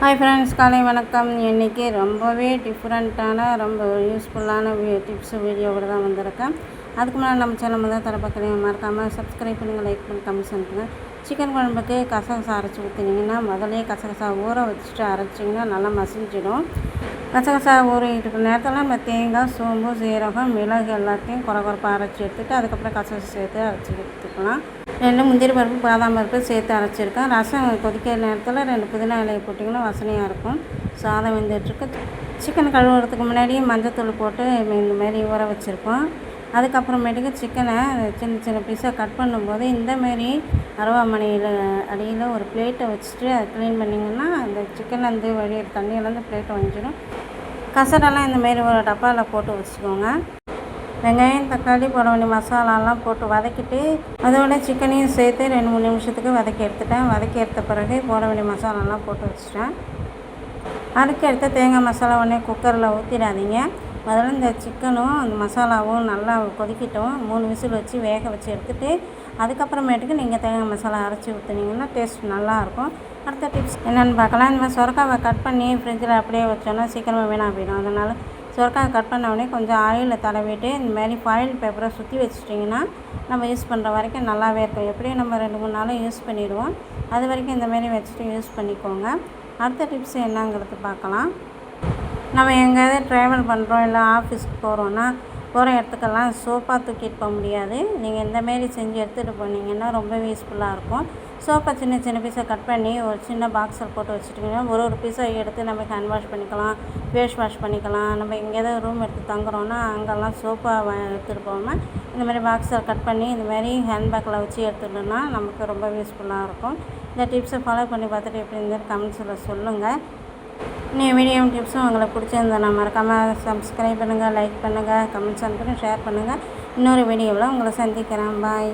Hi friends, காலை வணக்கம். இன்றைக்கி ரொம்பவே டிஃப்ரெண்ட்டான ரொம்ப யூஸ்ஃபுல்லான டிப்ஸ் வீடியோவோட தான் வந்திருக்கேன். அதுக்கு முன்னாடி நம்ம சேனல் முதல் தர பார்க்குறீங்க, மறக்காமல் சப்ஸ்கிரைப் பண்ணுங்கள், லைக் பண்ணி கமெண்ட்ஸ் பண்ணுங்கள். சிக்கன் குழம்புக்கு கசகசா அரைச்சி ஊற்றினீங்கன்னா முதலே கசகசா ஊற வச்சுட்டு அரைச்சிங்கன்னா நல்லா மசிஞ்சிடும். கசகசா ஊறிட்டு இருக்கிற நேரத்தில் நம்ம தேங்காய், சோம்பு, சீரகம், மிளகு எல்லாத்தையும் குறைப்பாக அரைச்சி எடுத்துகிட்டு அதுக்கப்புறம் கசகசா சேர்த்து அரைச்சி எடுத்துக்கலாம். 2 முந்திரி பருப்பு, பாதாம் பருப்பு சேர்த்து அரைச்சிருக்கேன். ரசம் கொதிக்கிற நேரத்தில் 2 புதினா இலையை போட்டிங்கன்னா வாசனையாக இருக்கும். சாதம் வெந்துட்டுருக்கு. சிக்கன் கழுவுறதுக்கு முன்னாடி மஞ்சத்தூள் போட்டு இந்தமாரி ஊற வச்சுருப்போம். அதுக்கப்புறமேட்டுக்கு சிக்கனை சின்ன சின்ன பீஸாக கட் பண்ணும்போது இந்தமாரி அருவாமனையில் அடியில் ஒரு பிளேட்டை வச்சுட்டு அதை க்ளீன் பண்ணிங்கன்னா அந்த சிக்கன் வந்து வழியிற தண்ணியிலேருந்து பிளேட்டை வந்துடும். கசரெல்லாம் இந்தமாரி ஒரு டப்பாவில் போட்டு வச்சுக்கோங்க. வெங்காயம், தக்காளி, போட வேண்டிய மசாலாலாம் போட்டு வதக்கிட்டு அதோட சிக்கனையும் சேர்த்து 2-3 நிமிஷத்துக்கு வதக்கி எடுத்துட்டேன். வதக்கி எடுத்த பிறகு போட வேண்டிய மசாலாலாம் போட்டு வச்சுட்டேன். அதுக்கு எடுத்து தேங்காய் மசாலா உடனே குக்கரில் ஊற்றிடாதீங்க. முதல்ல இந்த சிக்கனும் அந்த மசாலாவும் நல்லா கொதிக்கிட்டோம். 3 விசில் வச்சு வேக வச்சு எடுத்துகிட்டு அதுக்கப்புறமேட்டுக்கு நீங்கள் தேங்காய் மசாலா அரைச்சி ஊற்றினீங்கன்னா டேஸ்ட் நல்லாயிருக்கும். அடுத்த டிப்ஸ் என்னென்னு பார்க்கலாம். இந்த மாதிரி சொரக்காவை கட் பண்ணி ஃப்ரிட்ஜில் அப்படியே வச்சோன்னா சீக்கிரமாக வீணாக போயிடும். அதனால் சொரக்காய் கட் பண்ண உடனே கொஞ்சம் ஆயிலில் தடவிட்டு இந்தமாரி ஃபாயில் பேப்பரை சுற்றி வச்சிட்டிங்கன்னா நம்ம யூஸ் பண்ணுற வரைக்கும் நல்லாவே இருக்கும். எப்படியும் நம்ம 2-3 நாளும் யூஸ் பண்ணிடுவோம். அது வரைக்கும் இந்தமாரி வச்சுட்டு யூஸ் பண்ணிக்கோங்க. அடுத்த டிப்ஸ் என்னங்கிறது பார்க்கலாம். நம்ம எங்கேயாவது ட்ராவல் பண்ணுறோம், இல்லை ஆஃபீஸ்க்கு போகிறோன்னா போகிற இடத்துக்கெல்லாம் சோப்பாக தூக்கிட்டு போக முடியாது. நீங்கள் இந்தமாரி செஞ்சு எடுத்துகிட்டு போனீங்கன்னா ரொம்பவே யூஸ்ஃபுல்லாக இருக்கும். சோப்பை சின்ன சின்ன பீஸை கட் பண்ணி ஒரு சின்ன பாக்ஸில் போட்டு வச்சுட்டிங்கன்னா ஒரு பீஸை எடுத்து நம்ம ஹேண்ட் வாஷ் பண்ணிக்கலாம், ஃபேஸ் வாஷ் பண்ணிக்கலாம். நம்ம எங்கேயாவது ரூம் எடுத்து தங்குறோன்னா அங்கெல்லாம் சோப்பாக எடுத்துகிட்டு போகாமல் இந்தமாதிரி பாக்ஸில் கட் பண்ணி இந்தமாரி ஹேண்ட் பேக்கில் வச்சு எடுத்துட்டோம்னா நமக்கு ரொம்ப யூஸ்ஃபுல்லாக இருக்கும். இந்த டிப்ஸை ஃபாலோ பண்ணி பார்த்துட்டு எப்படி இருந்தாலும் கமெண்ட்ஸில் சொல்லுங்கள். வீடியோ டிப்ஸும் உங்களுக்கு பிடிச்சிருந்தா மறக்காமல் சப்ஸ்கிரைப் பண்ணுங்கள், லைக் பண்ணுங்கள், கமெண்ட்ஸ் அனுப்புங்க, ஷேர் பண்ணுங்கள். இன்னொரு வீடியோவில் உங்களை சந்திக்கிறேன். பாய்.